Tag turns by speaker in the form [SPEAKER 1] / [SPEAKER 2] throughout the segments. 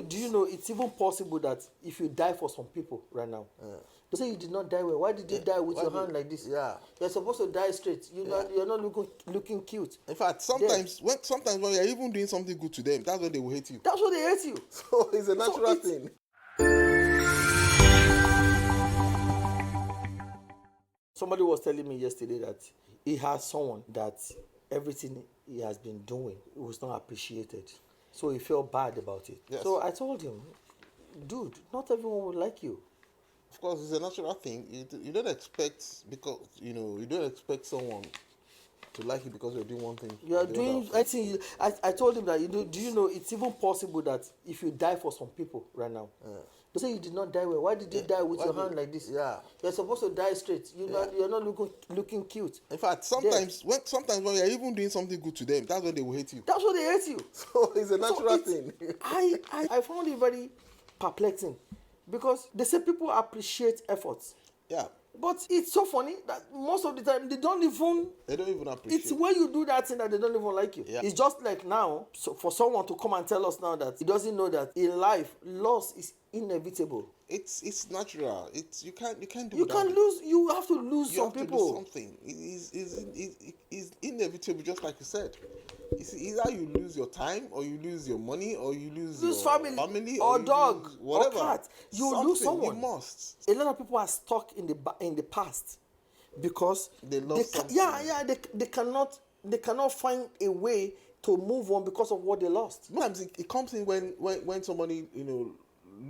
[SPEAKER 1] Do you know it's even possible that if you die for some people right now, they say you did not die well. Why did you die with your hand like this?
[SPEAKER 2] Yeah.
[SPEAKER 1] You're supposed to die straight. You're not looking cute.
[SPEAKER 2] In fact, sometimes when you're even doing something good to them, that's when they will hate you.
[SPEAKER 1] That's what they hate you.
[SPEAKER 2] So it's a natural thing.
[SPEAKER 1] Somebody was telling me yesterday that he has someone that everything he has been doing was not appreciated. So he felt bad about it.
[SPEAKER 2] Yes.
[SPEAKER 1] So I told him, dude, not everyone will like you.
[SPEAKER 2] Of course, it's a natural thing. You don't expect, because you don't expect someone to like you because you're doing one thing.
[SPEAKER 1] You are doing. I told him that do you know it's even possible that if you die for some people right now, they say you did not die well. Why did you die with your hand like this?
[SPEAKER 2] Yeah.
[SPEAKER 1] You're supposed to die straight. You're not looking cute.
[SPEAKER 2] In fact, sometimes when you're even doing something good to them, that's when they will hate you.
[SPEAKER 1] That's what they hate you.
[SPEAKER 2] So it's a natural thing.
[SPEAKER 1] I found it very perplexing because they say people appreciate efforts.
[SPEAKER 2] Yeah.
[SPEAKER 1] But it's so funny that most of the time they don't even
[SPEAKER 2] appreciate.
[SPEAKER 1] It's when you do that thing that they don't even like you. Yeah. It's just like now, so for someone to come and tell us now that he doesn't know that in life loss is inevitable.
[SPEAKER 2] It's natural. You can't do.
[SPEAKER 1] You can lose. You have to lose
[SPEAKER 2] you
[SPEAKER 1] some
[SPEAKER 2] have
[SPEAKER 1] people.
[SPEAKER 2] To lose something. It's inevitable, just like you said. It's either you lose your time, or you lose your money, or you lose your family
[SPEAKER 1] or dog,
[SPEAKER 2] whatever.
[SPEAKER 1] Or cat. You lose someone.
[SPEAKER 2] You must.
[SPEAKER 1] A lot of people are stuck in the past because
[SPEAKER 2] they lost something.
[SPEAKER 1] They cannot find a way to move on because of what they lost.
[SPEAKER 2] Sometimes it comes in when somebody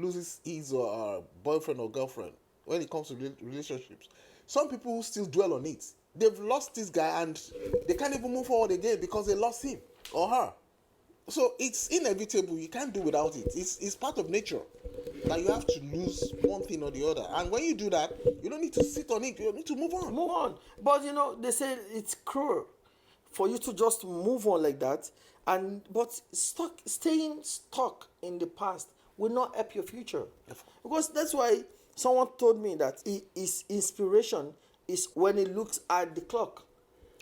[SPEAKER 2] loses his or her boyfriend or girlfriend. When it comes to relationships, some people still dwell on it. They've lost this guy and they can't even move forward again because they lost him or her. So it's inevitable. You can't do without it. It's part of nature that you have to lose one thing or the other. And when you do that, you don't need to sit on it. You need to move on.
[SPEAKER 1] Move on. But they say it's cruel for you to just move on like that. But staying stuck in the past will not help your future. Because that's why someone told me that his inspiration is when he looks at the clock.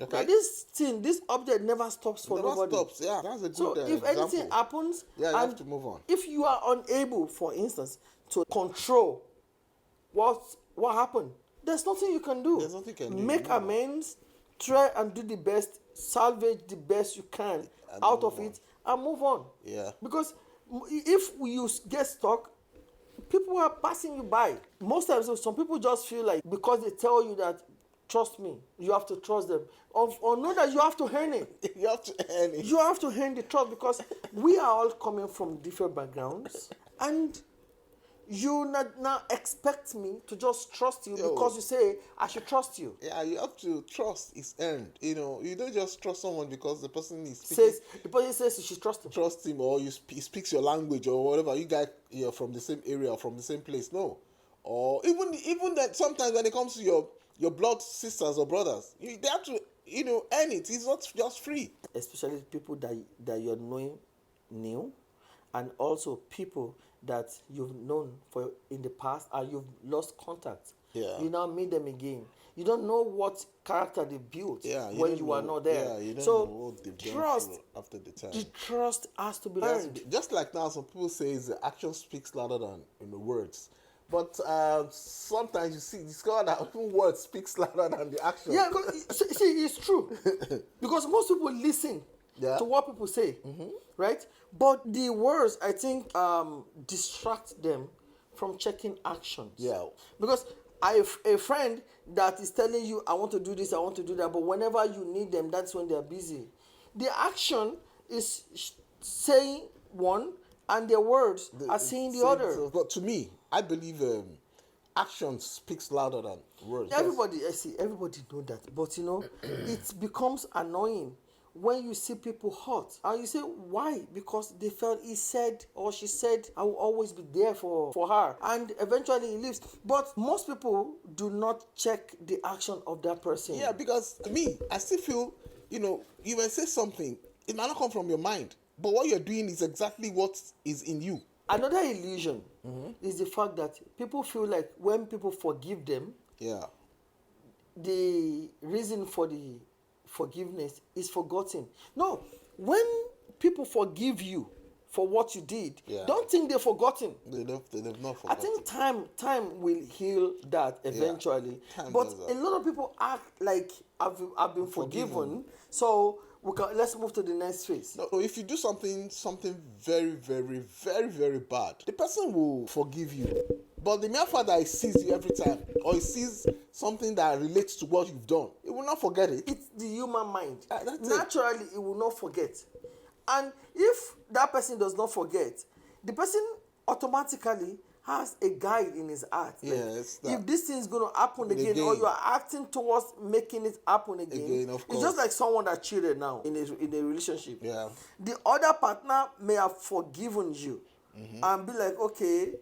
[SPEAKER 1] Okay. Now this object never stops for nobody.
[SPEAKER 2] Never stops. Yeah, that's a good
[SPEAKER 1] So if
[SPEAKER 2] example.
[SPEAKER 1] anything happens,
[SPEAKER 2] you have to move on.
[SPEAKER 1] If you are unable, for instance, to control what happened, there's nothing you can do.
[SPEAKER 2] There's nothing you can do.
[SPEAKER 1] Make amends, try and do the best, salvage the best you can out of it, and move on.
[SPEAKER 2] Yeah.
[SPEAKER 1] Because if you get stuck, people are passing you by. Most times, some people just feel like because they tell you that, trust me, you have to trust them. Or know that you have to earn it.
[SPEAKER 2] You have to earn it.
[SPEAKER 1] You have to earn the trust because we are all coming from different backgrounds. And you not now expect me to just trust you because you say I should trust you.
[SPEAKER 2] Yeah, you have to trust is earned. You don't just trust someone because the person is speaking.
[SPEAKER 1] The person says you should trust him.
[SPEAKER 2] Trust him, or he speaks your language or whatever. You guys are from the same area or from the same place. No, or even that sometimes when it comes to your blood sisters or brothers, they have to earn it. It's not just free.
[SPEAKER 1] Especially people that you're knowing new, and also people that you've known for in the past and you've lost contact.
[SPEAKER 2] Yeah.
[SPEAKER 1] You now meet them again. You don't know what character they built when you are not there.
[SPEAKER 2] Yeah, you don't
[SPEAKER 1] know
[SPEAKER 2] what they've
[SPEAKER 1] trust
[SPEAKER 2] done after the time.
[SPEAKER 1] The trust has to be earned.
[SPEAKER 2] Just like now, some people say the action speaks louder than words. But sometimes you discover that even words speaks louder than the action.
[SPEAKER 1] Yeah, see, it's true. Because most people listen to what people say, right? But the words, I think, distract them from checking actions.
[SPEAKER 2] Yeah.
[SPEAKER 1] Because I have a friend that is telling you, I want to do this, I want to do that, but whenever you need them, that's when they're busy. The action is saying one, and their words are saying the other.
[SPEAKER 2] But to me, I believe action speaks louder than words.
[SPEAKER 1] Everybody know that, but it becomes annoying when you see people hurt and you say why, because they felt he said or she said I will always be there for her, and eventually he leaves. But most people do not check the action of that person.
[SPEAKER 2] Yeah, because to me, I still feel you may say something, it might not come from your mind, but what you're doing is exactly what is in you.
[SPEAKER 1] Another illusion is the fact that people feel like when people forgive them, the reason for the forgiveness is forgotten. No, when people forgive you for what you did.
[SPEAKER 2] Yeah.
[SPEAKER 1] Don't think they've forgotten.
[SPEAKER 2] They've not
[SPEAKER 1] I
[SPEAKER 2] forgotten.
[SPEAKER 1] think time will heal that eventually.
[SPEAKER 2] Time
[SPEAKER 1] But
[SPEAKER 2] does that.
[SPEAKER 1] a lot of people act like I've been forgiven. So let's move to the next phase.
[SPEAKER 2] No, if you do something very, very, very, very bad, the person will forgive you. But the mere fact that he sees you every time, or he sees something that relates to what you've done, he will not forget it.
[SPEAKER 1] It's the human mind.
[SPEAKER 2] That's it.
[SPEAKER 1] Naturally, it will not forget. And if that person does not forget, the person automatically has a guide in his heart. Like,
[SPEAKER 2] Yes,
[SPEAKER 1] if this thing is going to happen again, or you are acting towards making it happen again,
[SPEAKER 2] of
[SPEAKER 1] it's
[SPEAKER 2] course.
[SPEAKER 1] just like someone that cheated now in a relationship.
[SPEAKER 2] Yeah.
[SPEAKER 1] The other partner may have forgiven you and be like, okay,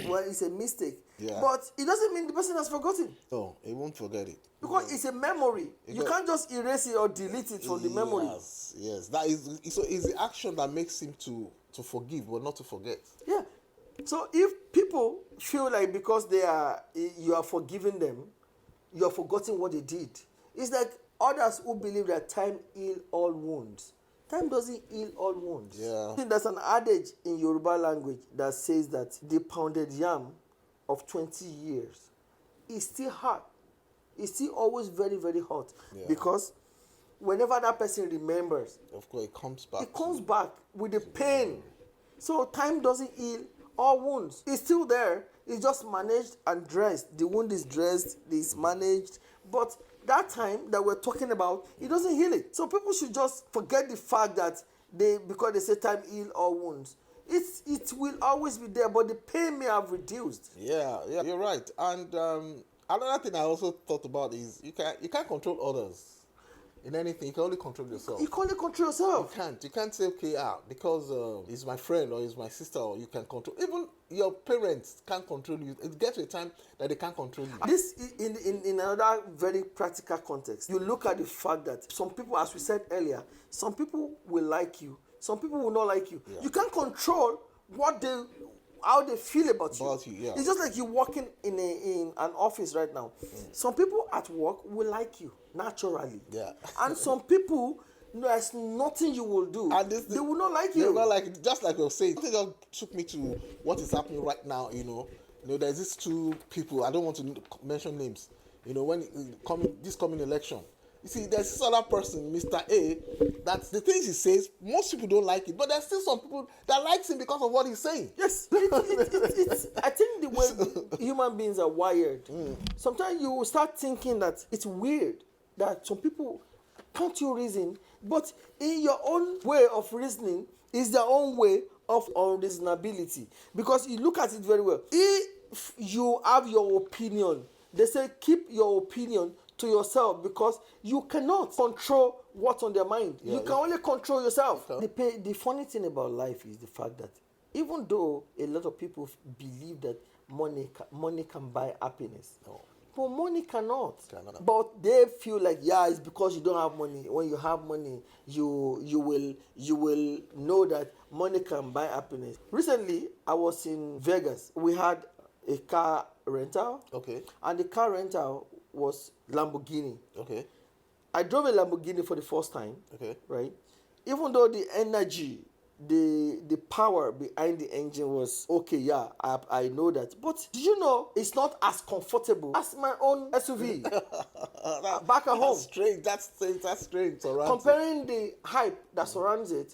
[SPEAKER 1] well, it's a mistake.
[SPEAKER 2] Yeah.
[SPEAKER 1] But it doesn't mean the person has forgotten.
[SPEAKER 2] No, he won't forget it.
[SPEAKER 1] Because it's a memory. You can't just erase it or delete it from the memory.
[SPEAKER 2] Yes. That is, so it's the action that makes him to forgive, but not to forget.
[SPEAKER 1] Yeah. So if people feel like because you are forgiving them, you are forgetting what they did. It's like others who believe that time heals all wounds. Time doesn't heal all wounds.
[SPEAKER 2] Yeah.
[SPEAKER 1] I think there's an adage in Yoruba language that says that the pounded yam of 20 years is still hot. It's still always very, very hot.
[SPEAKER 2] Yeah.
[SPEAKER 1] Because whenever that person remembers,
[SPEAKER 2] Of course, it comes back.
[SPEAKER 1] it comes back with the pain. So time doesn't heal all wounds. It's still there. It's just managed and dressed. The wound is dressed, it's managed. But that time that we're talking about, it doesn't heal it. So people should just forget the fact that because they say time heal all wounds. It will always be there, but the pain may have reduced.
[SPEAKER 2] Yeah, you're right. And another thing I also thought about is you can't control others in anything. You can only control yourself.
[SPEAKER 1] You can only control yourself.
[SPEAKER 2] You can't say, okay, because he's my friend or he's my sister, or you can control. Even your parents can't control you. It gets to a time that they can't control you.
[SPEAKER 1] This in another very practical context. You look at the fact that some people, as we said earlier, some people will like you, some people will not like you.
[SPEAKER 2] Yeah.
[SPEAKER 1] You can't control how they feel about you.
[SPEAKER 2] Yeah.
[SPEAKER 1] It's just like you working in an office right now. Some people at work will like you naturally.
[SPEAKER 2] Yeah.
[SPEAKER 1] And some people, there's nothing you will do. And they will not like you.
[SPEAKER 2] They will not like, just like you were saying. Something just took me to what is happening right now. There's these two people. I don't want to mention names. When this coming election. You see, there's this other person, Mr. A, that the things he says, most people don't like it, but there's still some people that likes him because of what he's saying.
[SPEAKER 1] Yes, it's I think the way human beings are wired. Sometimes you will start thinking that it's weird that some people can't you reason, but in your own way of reasoning is their own way of unreasonability. Because you look at it very well. If you have your opinion, they say keep your opinion to yourself, because you cannot control what's on their mind. You can only control yourself. The funny thing about life is the fact that even though a lot of people believe that money can buy happiness, but money cannot. But they feel like it's because you don't have money. When you have money, you will know that money can buy happiness. Recently, I was in Vegas. We had a car rental.
[SPEAKER 2] Okay.
[SPEAKER 1] And the car rental was Lamborghini.
[SPEAKER 2] Okay.
[SPEAKER 1] I drove a Lamborghini for the first time.
[SPEAKER 2] Okay.
[SPEAKER 1] Right? Even though the energy, the power behind the engine was okay, I know that. But do you know it's not as comfortable as my own SUV back at home?
[SPEAKER 2] Strange. That's strange.
[SPEAKER 1] Comparing the hype that surrounds it,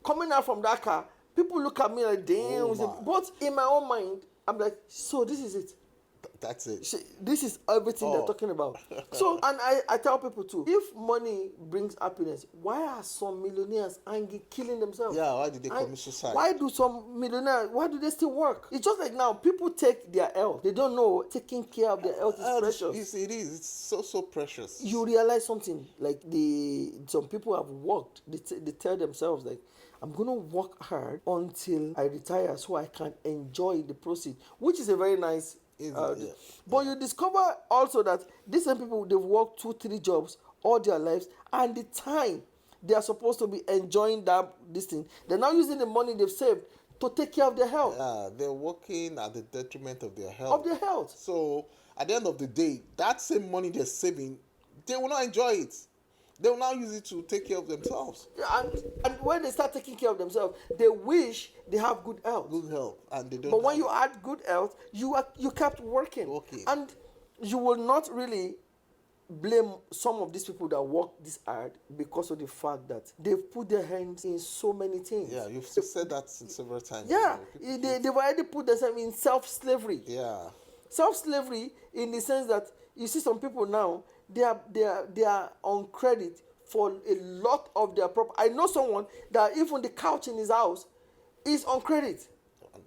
[SPEAKER 1] coming out from that car, people look at me like, damn. But in my own mind, I'm like, so this is it.
[SPEAKER 2] That's it.
[SPEAKER 1] This is everything they're talking about. So, and I tell people too, if money brings happiness, why are some millionaires killing themselves?
[SPEAKER 2] Yeah, why did they commit suicide?
[SPEAKER 1] Why do some millionaires, why do they still work? It's just like now, people take their health. They don't know taking care of their health is precious.
[SPEAKER 2] It is. It's so precious.
[SPEAKER 1] You realize something, like some people have worked. They tell themselves like, I'm going to work hard until I retire so I can enjoy the proceeds, which is a very nice. But you discover also that these same people, they've worked 2-3 jobs all their lives, and the time they are supposed to be enjoying this thing, they're now using the money they've saved to take care of their health.
[SPEAKER 2] Yeah, they're working at the detriment of their health. So at the end of the day, that same money they're saving, they will not enjoy it. They will now use it to take care of themselves.
[SPEAKER 1] Yeah, and when they start taking care of themselves, they wish they have good health.
[SPEAKER 2] Good health, and they don't.
[SPEAKER 1] But when
[SPEAKER 2] have
[SPEAKER 1] you add good health, you kept working.
[SPEAKER 2] Okay.
[SPEAKER 1] And you will not really blame some of these people that work this hard because of the fact that they've put their hands in so many things.
[SPEAKER 2] Yeah, you've said that several times.
[SPEAKER 1] Yeah,
[SPEAKER 2] you know,
[SPEAKER 1] they've already put themselves in self-slavery.
[SPEAKER 2] yeah.
[SPEAKER 1] Self-slavery in the sense that you see some people now, they are on credit for a lot of their property. I know someone that even the couch in his house is on credit.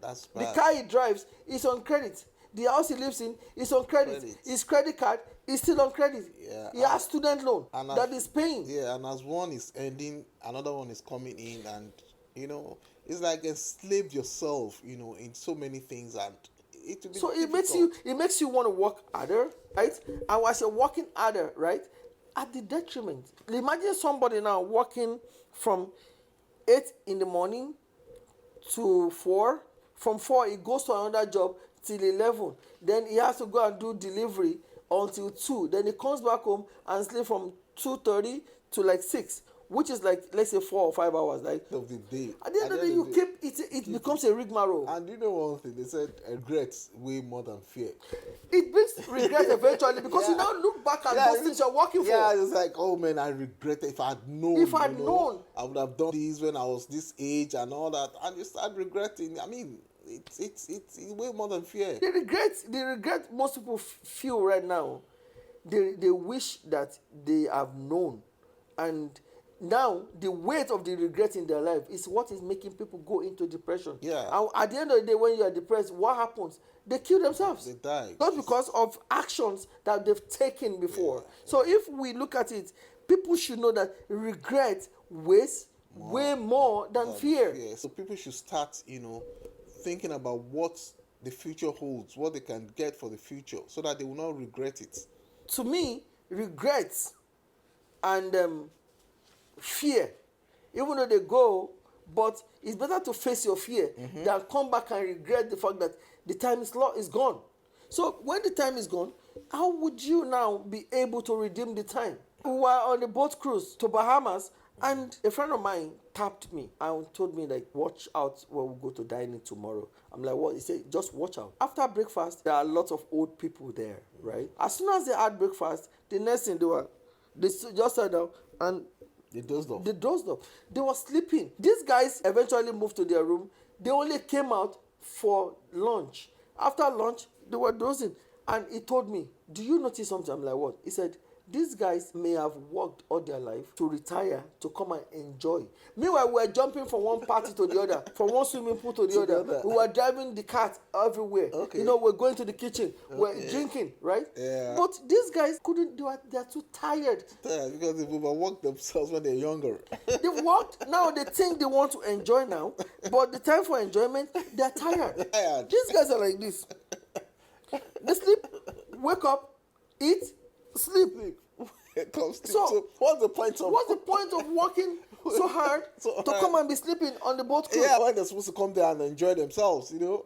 [SPEAKER 2] That's
[SPEAKER 1] The
[SPEAKER 2] bad.
[SPEAKER 1] car he drives is on credit. The house he lives in is on credit.
[SPEAKER 2] Credit.
[SPEAKER 1] His credit card is still on credit.
[SPEAKER 2] Yeah,
[SPEAKER 1] He has student loan
[SPEAKER 2] and
[SPEAKER 1] that is paying.
[SPEAKER 2] Yeah, and as one is ending, another one is coming in, and you know, it's like enslave yourself, you know, in so many things, and it will be
[SPEAKER 1] So
[SPEAKER 2] difficult.
[SPEAKER 1] it makes you want to work harder, right? And as you're working harder, right, at the detriment. Imagine somebody now working from 8 in the morning to 4. From 4 he goes to another job till 11. Then he has to go and do delivery until 2. Then he comes back home and sleep from 2:30 to like 6, which is like, let's say 4 or 5 hours, right?
[SPEAKER 2] Of the day.
[SPEAKER 1] At the end of the day, you keep it becomes a rigmarole.
[SPEAKER 2] And you know one thing, they said regrets way more than fear.
[SPEAKER 1] It brings regret eventually because you
[SPEAKER 2] Yeah.
[SPEAKER 1] now look back at
[SPEAKER 2] Yeah,
[SPEAKER 1] those things you're working for.
[SPEAKER 2] Yeah, it's like, oh man, I regret it. If I had known,
[SPEAKER 1] If I'd
[SPEAKER 2] you know,
[SPEAKER 1] known.
[SPEAKER 2] I would have done this when I was this age and all that, and you start regretting. I mean, it's way more than fear.
[SPEAKER 1] The regret most people feel right now, they wish that they have known, and now the weight of the regret in their life is what is making people go into depression.
[SPEAKER 2] Yeah.
[SPEAKER 1] And at the end of the day, when you are depressed, what happens? They kill themselves.
[SPEAKER 2] They die.
[SPEAKER 1] Not because of actions that they've taken before. So if we look at it, people should know that regret weighs way more than fear.
[SPEAKER 2] Yeah, so people should start, you know, thinking about what the future holds, what they can get for the future, so that they will not regret it.
[SPEAKER 1] To me, regrets and fear, even though they go, but it's better to face your fear than come back and regret the fact that the time is gone. So when the time is gone, how would you now be able to redeem the time? We were on a boat cruise to Bahamas, and a friend of mine tapped me and told me, like, watch out when we go to dining tomorrow. I'm like, what? He said, just watch out. After breakfast, there are lots of old people there, right? As soon as they had breakfast, the next thing they just sat down and
[SPEAKER 2] They dozed off.
[SPEAKER 1] they dozed off. They were sleeping. These guys eventually moved to their room. They only came out for lunch. After lunch, they were dozing. And he told me, do you notice something? I'm like, what? He said, these guys may have worked all their life to retire, to come and enjoy. Meanwhile, we were jumping from one party to the other, from one swimming pool to the other. We were driving the cart everywhere.
[SPEAKER 2] Okay.
[SPEAKER 1] You know, we're going to the kitchen. We're drinking, right?
[SPEAKER 2] Yeah.
[SPEAKER 1] But these guys couldn't do it. They're too tired.
[SPEAKER 2] Yeah, because they've overworked themselves when they're younger.
[SPEAKER 1] They've worked, now they think they want to enjoy now, but the time for enjoyment, they're tired.
[SPEAKER 2] Tired.
[SPEAKER 1] These guys are like this. They sleep, wake up, eat, sleep.
[SPEAKER 2] So what's the point of
[SPEAKER 1] What's the point of working so hard
[SPEAKER 2] So
[SPEAKER 1] to
[SPEAKER 2] hard.
[SPEAKER 1] come and be sleeping on the boat cruise?
[SPEAKER 2] Yeah, when they're supposed to come there and enjoy themselves, you know?